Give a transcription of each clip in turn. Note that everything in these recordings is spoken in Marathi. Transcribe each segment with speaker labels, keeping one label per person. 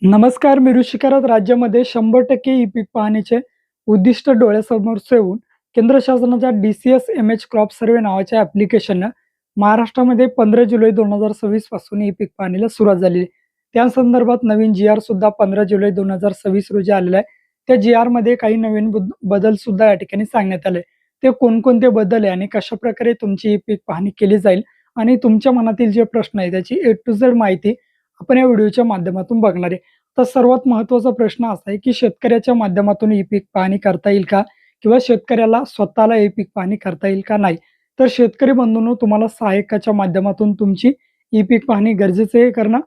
Speaker 1: नमस्कार. मी ऋषिकरत राज्यामध्ये 100% ई-पीक पाहणीचे उद्दिष्ट डोळ्यासमोर ठेवून केंद्र शासनाच्या डी-सी-एस-एम-एच क्रॉप सर्व्हे नावाच्या ॲप्लिकेशननं महाराष्ट्रामध्ये 15 जुलै 2026 पासून ई-पीक पाहणीला सुरुवात झालेली आहे. त्या संदर्भात नवीन जी-आर सुद्धा 15 जुलै 2026 रोजी आलेला आहे. त्या जी-आरमध्ये काही नवीन बदल सुद्धा या ठिकाणी सांगण्यात आले. ते कोणकोणते बदल आहे आणि कशाप्रकारे तुमची ई-पीक पाहणी केली जाईल आणि तुमच्या मनातील जे प्रश्न आहे त्याची ए टू झेड माहिती आपण या व्हिडिओच्या माध्यमातून बघणार आहे. तर सर्वात महत्त्वाचा प्रश्न असा आहे, की शेतकऱ्याच्या माध्यमातून ई-पीक पाहणी करता येईल का? किंवा शेतकऱ्याला स्वतःला ई-पीक पाहणी करता येईल का नाही? तर शेतकरी बंधूंनो, तुम्हाला सहाय्यकाच्या माध्यमातून तुमची ई-पीक पाहणी गरजेचं आहे करणं.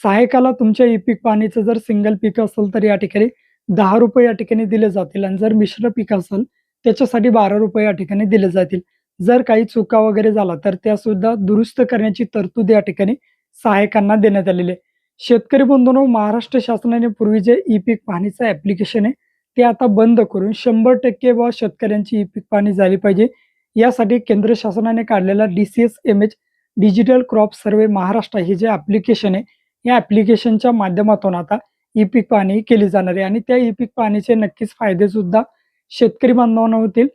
Speaker 1: सहाय्यकाला तुमच्या ई-पीक पाहणीचं जर सिंगल पीक असेल तर या ठिकाणी ₹10 या ठिकाणी दिले जातील आणि जर मिश्र पीक असेल त्याच्यासाठी ₹12 या ठिकाणी दिले जातील. जर काही चुका वगैरे झाला तर त्यासुद्धा दुरुस्त करण्याची तरतूद या ठिकाणी सहाय्यकांना देण्यात आलेली आहे. शेतकरी बंधूंनो, महाराष्ट्र शासनाने पूर्वी जे ई-पीक पाहणीचं ॲप्लिकेशन आहे, ते आता बंद करून 100% शेतकऱ्यांची ई-पीक पाहणी झाली पाहिजे. यासाठी केंद्र शासनाने काढलेला D-C-S-M-H digital crop survey Maharashtra हे जे ॲप्लिकेशन आहे, या ॲप्लिकेशनच्या माध्यमातून आता ई-पीक पाहणी केली जाणार आहे आणि त्या ई-पीक पाहणीचे नक्कीच फायदेसुद्धा शेतकरी बांधवांना होतील.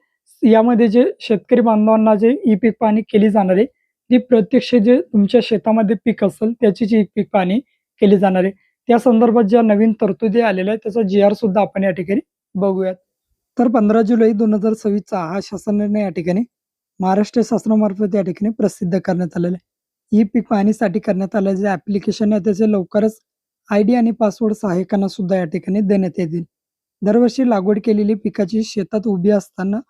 Speaker 1: यामध्ये जे शेतकरी बांधवांना जे ई-पीक पाहणी केली जाणार आहे, ती प्रत्यक्ष जे तुमच्या शेतामध्ये पीक असेल त्याची जी पीक पाहणी केली जाणार आहे. त्या संदर्भात ज्या नवीन तरतुदी आलेल्या आहेत त्याचा जी-आर सुद्धा आपण या ठिकाणी बघूयात. तर 15 जुलै 2026 चा हा शासन निर्णय या ठिकाणी महाराष्ट्र शासनामार्फत या ठिकाणी प्रसिद्ध करण्यात आलेला आहे. ई-पीक पाहणीसाठी करण्यात आलेलं जे ॲप्लिकेशन आहे त्याचे लवकरच आयडी आणि पासवर्ड सहाय्यकांना सुद्धा या ठिकाणी देण्यात येतील. दरवर्षी लागवड केलेली पिकाची शेतात उभी असताना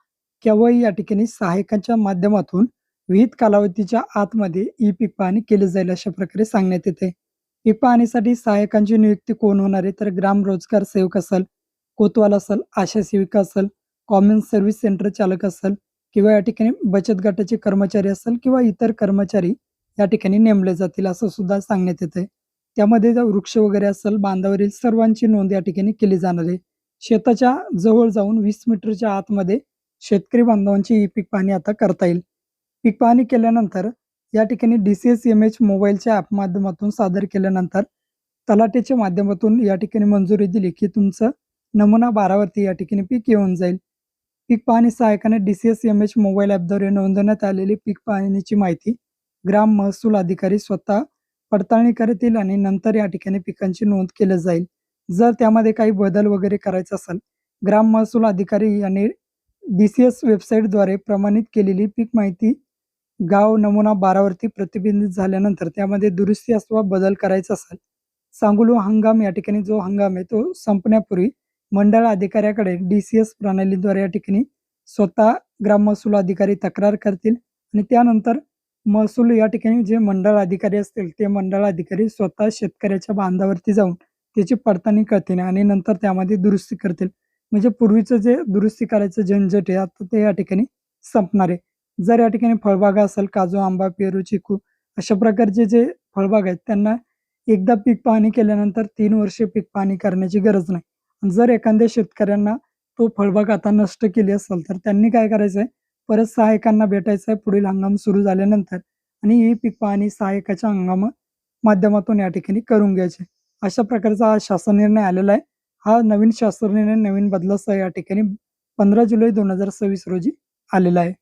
Speaker 1: केव्हाही या ठिकाणी सहाय्यकांच्या माध्यमातून विहित कालावधीच्या आतमध्ये ई-पीक पाहणी केली जाईल अशा प्रकारे सांगण्यात येते. पीक पाहणीसाठी सहाय्यकांची नियुक्ती कोण होणार आहे? तर ग्राम रोजगार सेवक असेल, कोतवाल असेल, आशा सेविका असेल, कॉमन सर्व्हिस सेंटर चालक असेल किंवा या ठिकाणी बचत गटाचे कर्मचारी असेल किंवा इतर कर्मचारी या ठिकाणी नेमले जातील असं सुद्धा सांगण्यात येतंय. त्यामध्ये जर वृक्ष वगैरे असेल, बांधावरील सर्वांची नोंद या ठिकाणी केली जाणार आहे. शेताच्या जवळ जाऊन 20 मीटरच्या आतमध्ये शेतकरी बांधवांची ई-पीक पाहणी आता करता येईल. पीक पाहणी केल्यानंतर या ठिकाणी डी-सी-एस-एम-एच मोबाईलच्या ॲप माध्यमातून सादर केल्यानंतर तलाठीच्या माध्यमातून या ठिकाणी मंजुरी दिली, की तुमचं नमुना 12 वरती या ठिकाणी पीक येऊन जाईल. पीक पाहणी सहाय्यकाने डी-सी-एस-एम-एच मोबाईल ॲपद्वारे नोंदवण्यात आलेली पीक पाहणीची माहिती ग्राम महसूल अधिकारी स्वतः पडताळणी करतील आणि नंतर या ठिकाणी पिकांची नोंद केली जाईल. जर त्यामध्ये काही बदल वगैरे करायचा असेल, ग्राम महसूल अधिकारी यांनी डी-सी-एस वेबसाईटद्वारे प्रमाणित केलेली पीक माहिती गाव नमुना 12 वरती प्रतिबिंबित झाल्यानंतर त्यामध्ये दुरुस्ती अथवा बदल करायचा असेल, सांगोलो हंगाम या ठिकाणी जो हंगाम आहे तो संपण्यापूर्वी मंडळ अधिकाऱ्याकडे डी-सी-एस प्रणालीद्वारे या ठिकाणी स्वतः ग्राम महसूल अधिकारी तक्रार करतील आणि त्यानंतर महसूल या ठिकाणी जे मंडळ अधिकारी असतील ते मंडळ अधिकारी स्वतः शेतकऱ्याच्या बांधावरती जाऊन त्याची पडताळणी करतील आणि नंतर त्यामध्ये दुरुस्ती करतील. म्हणजे पूर्वीचं जे दुरुस्ती करायचं झंझट आहे आता ते या ठिकाणी संपणार आहे. जर या ठिकाणी फळबागा असेल, काजू, आंबा, पेरू, चिकू अशा प्रकारचे जे फळबाग आहेत त्यांना एकदा पीक पाहणी केल्यानंतर 3 वर्षे पीक पाहणी करण्याची गरज नाही. आणि जर एखाद्या शेतकऱ्यांना तो फळबाग आता नष्ट केली असेल तर त्यांनी काय करायचं आहे, परत सहाय्यकांना भेटायचं आहे पुढील हंगाम सुरू झाल्यानंतर आणि ही पीक पाहणी सहाय्यकाच्या माध्यमातून या ठिकाणी करून घ्यायची. अशा प्रकारचा हा शासन निर्णय आलेला आहे. हा नवीन शासन निर्णय नवीन बदलासह या ठिकाणी 15 जुलै 2026 रोजी आलेला आहे.